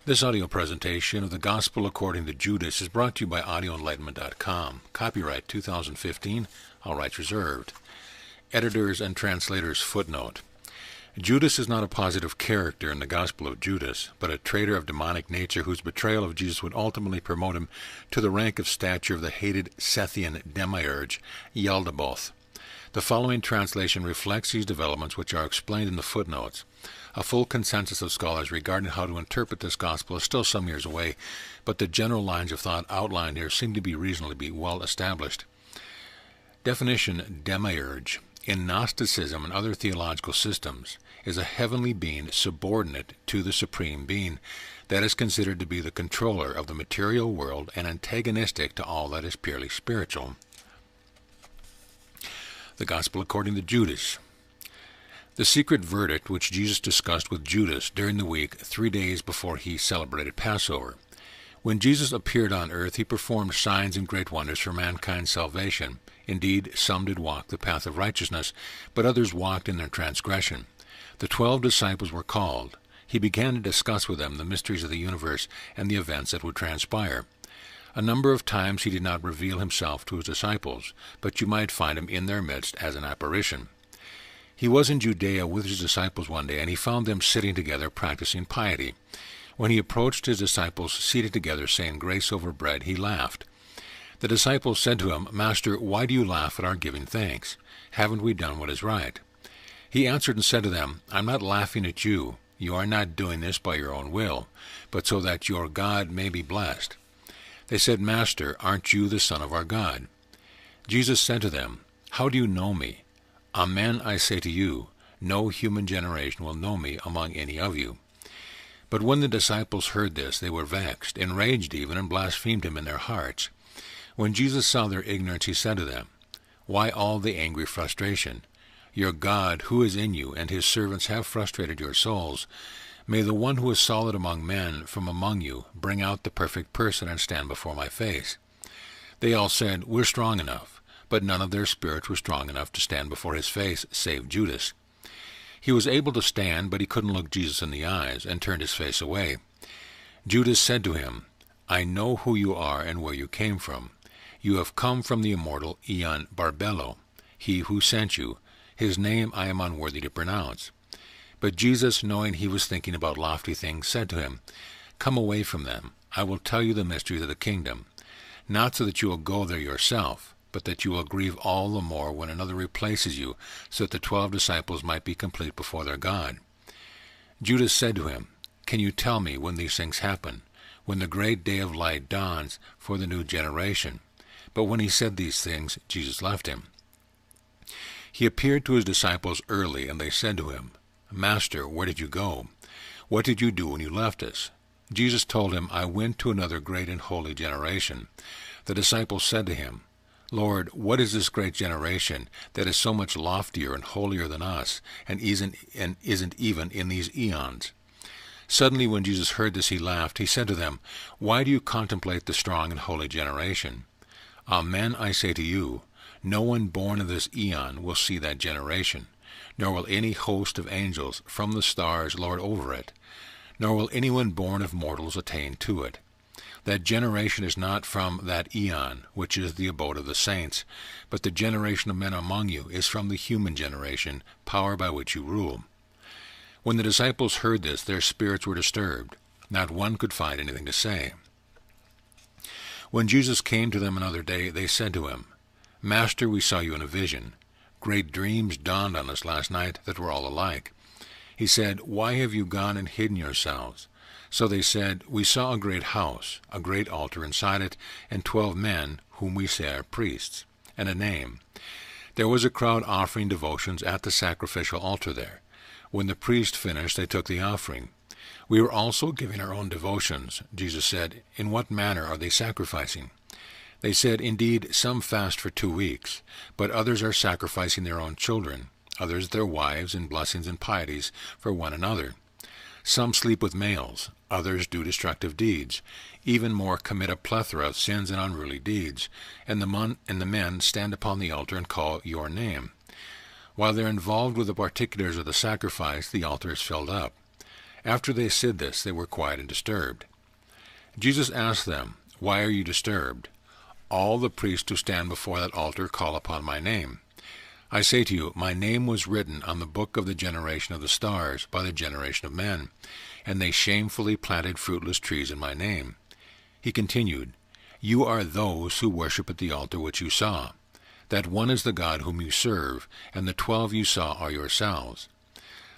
This audio presentation of the Gospel according to Judas is brought to you by audioenlightenment.com. Copyright 2015, all rights reserved. Editors and translators footnote. Judas is not a positive character in the Gospel of Judas, but a traitor of demonic nature whose betrayal of Jesus would ultimately promote him to the rank of stature of the hated Scythian demiurge, Yaldabaoth. The following translation reflects these developments, which are explained in the footnotes. A full consensus of scholars regarding how to interpret this gospel is still some years away, but the general lines of thought outlined here seem to be reasonably well established. Definition: Demiurge, in Gnosticism and other theological systems, is a heavenly being subordinate to the supreme being that is considered to be the controller of the material world and antagonistic to all that is purely spiritual. The Gospel according to Judas. The secret verdict which Jesus discussed with Judas during the week 3 days before he celebrated Passover. When Jesus appeared on earth, he performed signs and great wonders for mankind's salvation. Indeed, some did walk the path of righteousness, but others walked in their transgression. The 12 disciples were called. He began to discuss with them the mysteries of the universe and the events that would transpire. A number of times he did not reveal himself to his disciples, but you might find him in their midst as an apparition. He was in Judea with his disciples one day, and he found them sitting together practicing piety. When he approached his disciples seated together, saying grace over bread, he laughed. The disciples said to him, "Master, why do you laugh at our giving thanks? Haven't we done what is right?" He answered and said to them, "I'm not laughing at you. You are not doing this by your own will, but so that your God may be blessed." They said, "Master, aren't you the Son of our God?" Jesus said to them, "How do you know me? Amen, I say to you, no human generation will know me among any of you." But when the disciples heard this, they were vexed, enraged even, and blasphemed him in their hearts. When Jesus saw their ignorance, he said to them, "Why all the angry frustration? Your God, who is in you, and his servants have frustrated your souls. May the one who is solid among men from among you bring out the perfect person and stand before my face." They all said, "We're strong enough." But none of their spirits were strong enough to stand before his face, save Judas. He was able to stand, but he couldn't look Jesus in the eyes, and turned his face away. Judas said to him, "I know who you are and where you came from. You have come from the immortal Eon Barbello, he who sent you. His name I am unworthy to pronounce." But Jesus, knowing he was thinking about lofty things, said to him, "Come away from them. I will tell you the mysteries of the kingdom. Not so that you will go there yourself, but that you will grieve all the more when another replaces you, so that the 12 disciples might be complete before their God." Judas said to him, "Can you tell me when these things happen, when the great day of light dawns for the new generation?" But when he said these things, Jesus left him. He appeared to his disciples early, and they said to him, "Master, where did you go? What did you do when you left us?" Jesus told him, "I went to another great and holy generation." The disciples said to him, "Lord, what is this great generation that is so much loftier and holier than us, and isn't even in these eons?" Suddenly when Jesus heard this, he laughed. He said to them, "Why do you contemplate the strong and holy generation? Amen, I say to you, no one born of this eon will see that generation, nor will any host of angels from the stars lord over it, nor will anyone born of mortals attain to it. That generation is not from that eon, which is the abode of the saints, but the generation of men among you is from the human generation, power by which you rule." When the disciples heard this, their spirits were disturbed. Not one could find anything to say. When Jesus came to them another day, they said to him, "Master, we saw you in a vision. Great dreams dawned on us last night that were all alike." He said, "Why have you gone and hidden yourselves?" So they said, "We saw a great house, a great altar inside it, and 12 men, whom we say are priests, and a name. There was a crowd offering devotions at the sacrificial altar there. When the priest finished, they took the offering. We were also giving our own devotions." Jesus said, "In what manner are they sacrificing?" They said, "Indeed, some fast for 2 weeks, but others are sacrificing their own children, others their wives, in blessings and pieties for one another. Some sleep with males, others do destructive deeds, even more commit a plethora of sins and unruly deeds, and the men stand upon the altar and call your name. While they're involved with the particulars of the sacrifice, the altar is filled up. After they said this, they were quiet and disturbed. Jesus asked them, "Why are you disturbed? All the priests who stand before that altar call upon my name. I say to you, my name was written on the book of the generation of the stars by the generation of men, and they shamefully planted fruitless trees in my name." He continued, "You are those who worship at the altar which you saw. That one is the God whom you serve, and the 12 you saw are yourselves.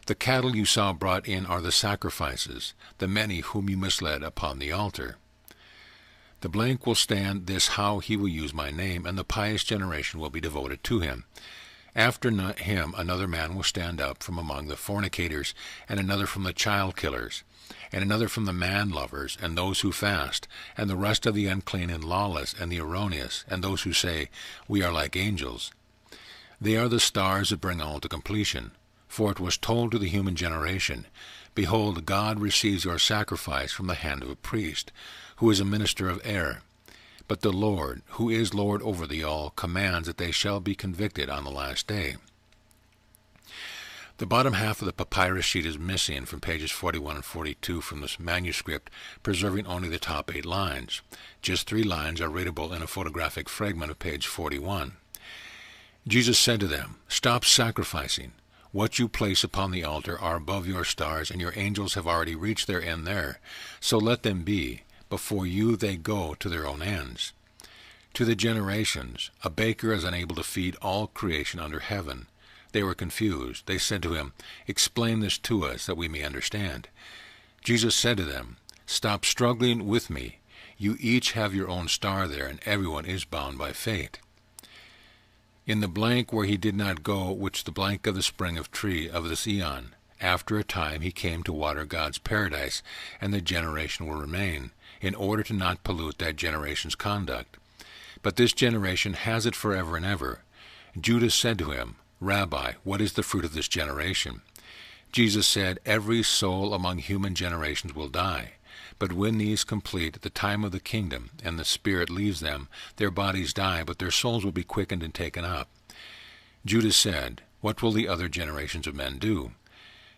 The cattle you saw brought in are the sacrifices, the many whom you misled upon the altar. The blank will stand this how he will use my name, and the pious generation will be devoted to him. After him another man will stand up from among the fornicators, and another from the child killers, and another from the man-lovers, and those who fast, and the rest of the unclean and lawless, and the erroneous, and those who say, 'We are like angels.' They are the stars that bring all to completion. For it was told to the human generation, 'Behold, God receives your sacrifice from the hand of a priest, who is a minister of error. But the Lord, who is Lord over the all, commands that they shall be convicted on the last day.'" The bottom half of the papyrus sheet is missing from pages 41 and 42 from this manuscript, preserving only the top 8 lines. Just 3 lines are readable in a photographic fragment of page 41. Jesus said to them, "Stop sacrificing. What you place upon the altar are above your stars, and your angels have already reached their end there. So let them be. Before you they go to their own ends." To the generations, a baker is unable to feed all creation under heaven. They were confused. They said to him, "Explain this to us, that we may understand." Jesus said to them, "Stop struggling with me. You each have your own star there, and everyone is bound by fate. In the blank where he did not go, which the blank of the spring of tree of this eon, after a time he came to water God's paradise, and the generation will remain, in order to not pollute that generation's conduct. But this generation has it forever and ever." Judas said to him, "Rabbi, what is the fruit of this generation?" Jesus said, "Every soul among human generations will die. But when these complete the time of the kingdom, and the spirit leaves them, their bodies die, but their souls will be quickened and taken up." Judas said, "What will the other generations of men do?"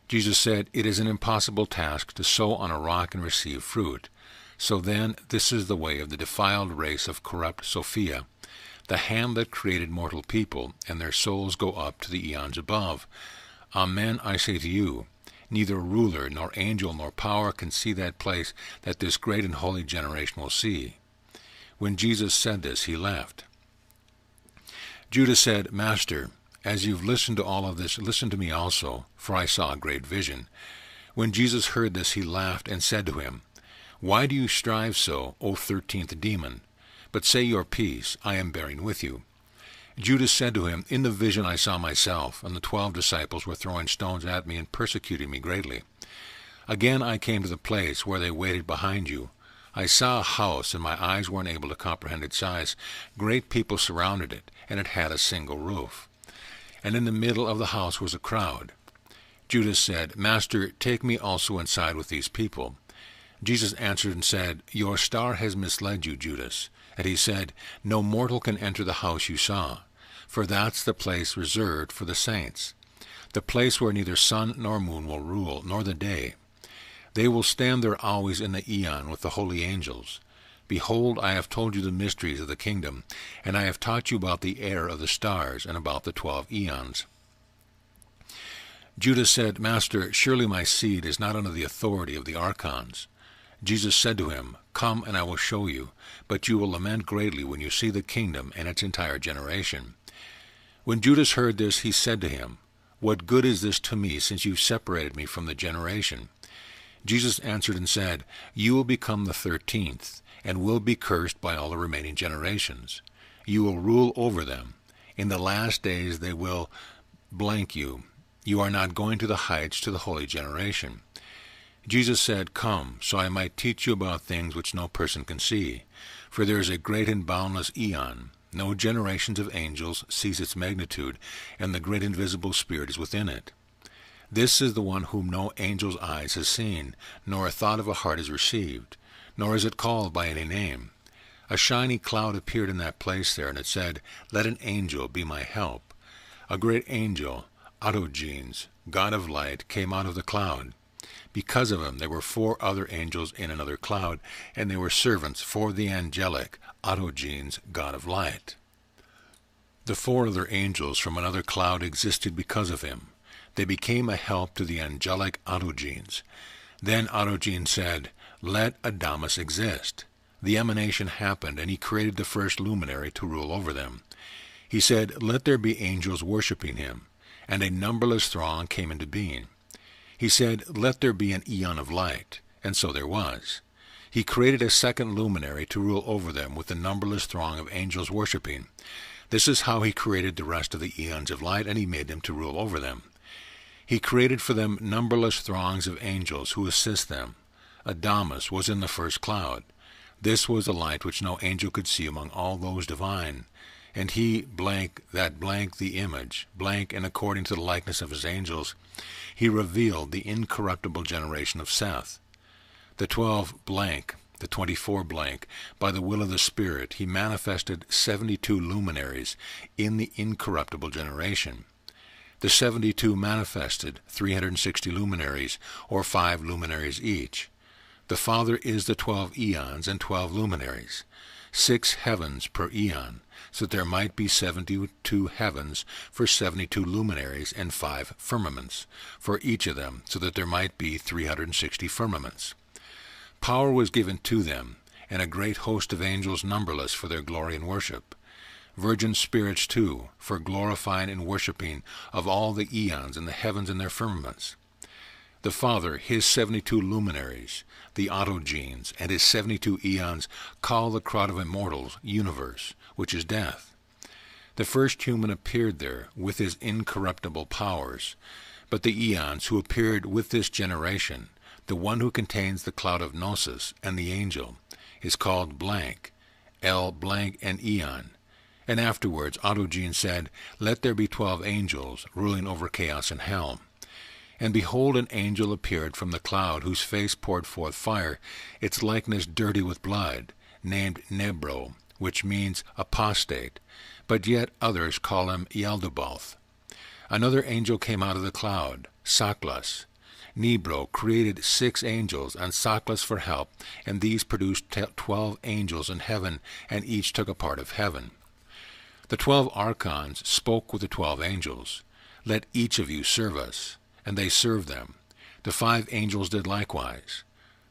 Jesus said, "It is an impossible task to sow on a rock and receive fruit. So then, this is the way of the defiled race of corrupt Sophia, the hand that created mortal people, and their souls go up to the eons above. Amen, I say to you, neither ruler, nor angel, nor power can see that place that this great and holy generation will see." When Jesus said this, he left. Judas said, "Master, as you've listened to all of this, listen to me also, for I saw a great vision." When Jesus heard this, he laughed and said to him, "Why do you strive so, O 13th demon? But say your piece, I am bearing with you." Judas said to him, "In the vision I saw myself, and the 12 disciples were throwing stones at me and persecuting me greatly. Again I came to the place where they waited behind you. I saw a house, and my eyes weren't able to comprehend its size. Great people surrounded it, and it had a single roof. And in the middle of the house was a crowd." Judas said, "Master, take me also inside with these people." Jesus answered and said, "Your star has misled you, Judas." And he said, "No mortal can enter the house you saw, for that's the place reserved for the saints, the place where neither sun nor moon will rule, nor the day. They will stand there always in the eon with the holy angels. Behold, I have told you the mysteries of the kingdom, and I have taught you about the error of the stars, and about the 12 eons." Judas said, "Master, surely my seed is not under the authority of the archons." Jesus said to him, "Come, and I will show you, but you will lament greatly when you see the kingdom and its entire generation." When Judas heard this, he said to him, "What good is this to me, since you separated me from the generation?" Jesus answered and said, "You will become the 13th, and will be cursed by all the remaining generations. You will rule over them. In the last days they will blank you. You are not going to the heights, to the holy generation." Jesus said, "Come, so I might teach you about things which no person can see. For there is a great and boundless eon. No generations of angels sees its magnitude, and the great invisible Spirit is within it. This is the one whom no angel's eyes has seen, nor a thought of a heart has received, nor is it called by any name. A shiny cloud appeared in that place there, and it said, 'Let an angel be my help.' A great angel, Autogenes, God of light, came out of the cloud. Because of him there were 4 other angels in another cloud, and they were servants for the angelic Autogenes, God of light. The 4 other angels from another cloud existed because of him. They became a help to the angelic Autogenes. Then Autogenes said, "Let Adamas exist." The emanation happened, and he created the first luminary to rule over them. He said, "Let there be angels worshipping him," and a numberless throng came into being. He said, "Let there be an eon of light," and so there was. He created a second luminary to rule over them with a numberless throng of angels worshipping. This is how he created the rest of the eons of light, and he made them to rule over them. He created for them numberless throngs of angels who assist them. Adamas was in the first cloud. This was a light which no angel could see among all those divine. And he, blank, that blank the image, blank and according to the likeness of his angels, he revealed the incorruptible generation of Seth. The 12 blank, the 24 blank, by the will of the Spirit, he manifested 72 luminaries in the incorruptible generation. The 72 manifested 360 luminaries, or 5 luminaries each. The Father is the 12 eons and 12 luminaries, 6 heavens per eon, so that there might be 72 heavens for 72 luminaries and 5 firmaments for each of them, so that there might be 360 firmaments. Power was given to them, and a great host of angels numberless for their glory and worship. Virgin spirits too, for glorifying and worshipping of all the eons in the heavens and their firmaments. The Father, his 72 luminaries, the Autogenes, and his 72 eons call the crowd of immortals universe, which is death. The first human appeared there with his incorruptible powers, but the eons who appeared with this generation, the one who contains the cloud of Gnosis and the angel, is called blank, El blank and eon. And afterwards Autogenes said, "Let there be 12 angels ruling over chaos and hell." And behold, an angel appeared from the cloud, whose face poured forth fire, its likeness dirty with blood, named Nebro, which means apostate, but yet others call him Yaldabaoth. Another angel came out of the cloud, Saklas. Nebro created 6 angels, and Saklas for help, and these produced 12 angels in heaven, and each took a part of heaven. The 12 archons spoke with the 12 angels, "Let each of you serve us." And they served them. The 5 angels did likewise.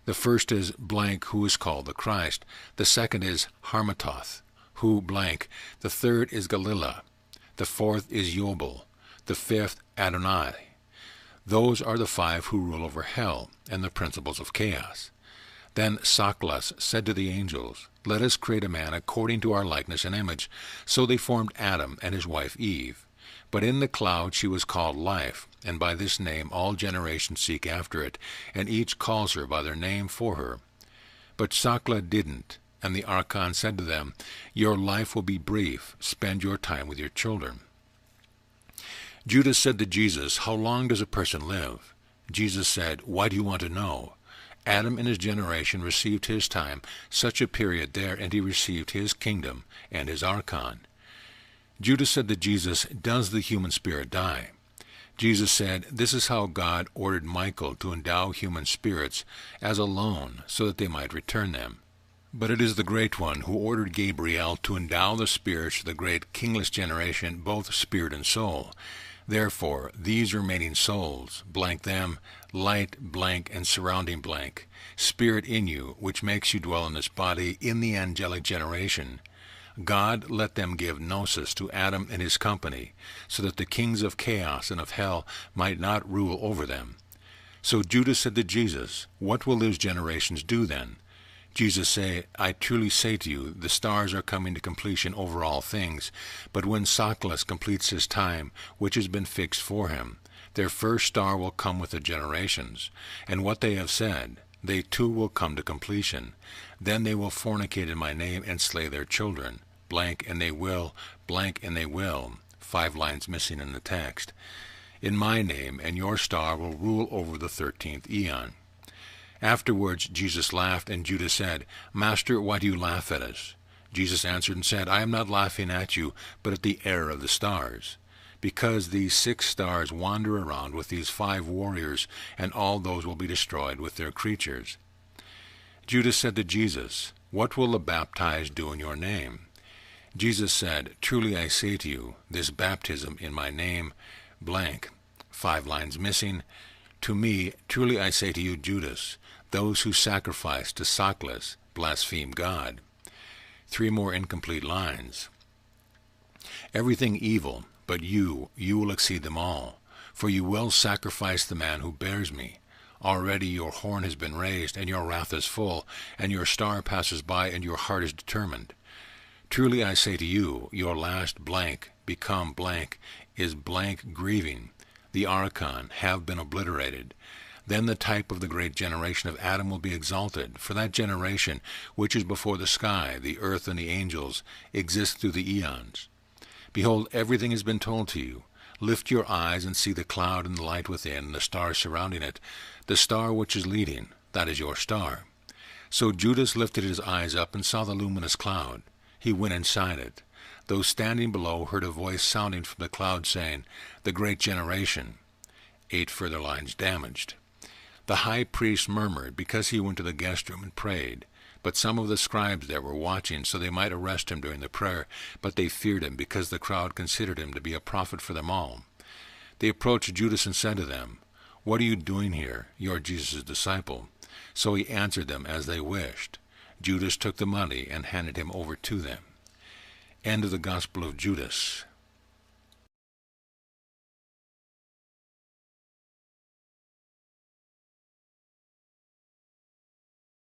The first is blank, who is called the Christ. The second is Harmatoth, who blank. The third is Galila. The 4th is Yobel. The 5th Adonai. Those are the 5 who rule over hell and the principles of chaos. Then Saklas said to the angels, "Let us create a man according to our likeness and image." So they formed Adam and his wife Eve. But in the cloud she was called Life, and by this name all generations seek after it, and each calls her by their name for her. But Sakla didn't, and the archon said to them, "Your life will be brief. Spend your time with your children." Judas said to Jesus, "How long does a person live?" Jesus said, "Why do you want to know? Adam in his generation received his time, such a period there, and he received his kingdom and his archon." Judas said to Jesus, "Does the human spirit die?" Jesus said, "This is how God ordered Michael to endow human spirits as a loan, so that they might return them. But it is the Great One who ordered Gabriel to endow the spirits of the great kingless generation, both spirit and soul. Therefore, these remaining souls, blank them, light blank and surrounding blank, spirit in you, which makes you dwell in this body, in the angelic generation, God let them give gnosis to Adam and his company, so that the kings of chaos and of hell might not rule over them." So Judas said to Jesus, "What will those generations do then?" Jesus said, "I truly say to you, the stars are coming to completion over all things, but when Saklas completes his time, which has been fixed for him, their first star will come with the generations, and what they have said, they too will come to completion. Then they will fornicate in my name and slay their children, blank and they will, blank and they will, 5 lines missing in the text, in my name, and your star will rule over the 13th eon. Afterwards Jesus laughed, and Judas said, "Master, why do you laugh at us?" Jesus answered and said, "I am not laughing at you, but at the error of the stars. because these 6 stars wander around with these 5 warriors, and all those will be destroyed with their creatures." Judas said to Jesus, "What will the baptized do in your name?" Jesus said, "Truly I say to you, this baptism in my name, blank," 5 lines missing, "to me, truly I say to you, Judas, those who sacrifice to Sockless blaspheme God." 3 more incomplete lines. "Everything evil, but you will exceed them all, for you will sacrifice the man who bears me. Already your horn has been raised, and your wrath is full, and your star passes by, and your heart is determined. Truly I say to you, your last blank become blank is blank grieving. The archon have been obliterated. Then the type of the great generation of Adam will be exalted, for that generation, which is before the sky, the earth, and the angels, exists through the eons. Behold, everything has been told to you. Lift your eyes and see the cloud and the light within, and the stars surrounding it. The star which is leading, that is your star." So Judas lifted his eyes up and saw the luminous cloud. He went inside it. Those standing below heard a voice sounding from the cloud saying, "The great generation." 8 further lines damaged. The high priest murmured because he went to the guest room and prayed. But some of the scribes there were watching, so they might arrest him during the prayer, but they feared him, because the crowd considered him to be a prophet for them all. They approached Judas and said to them, "What are you doing here? You are Jesus' disciple." So he answered them as they wished. Judas took the money and handed him over to them. End of the Gospel of Judas.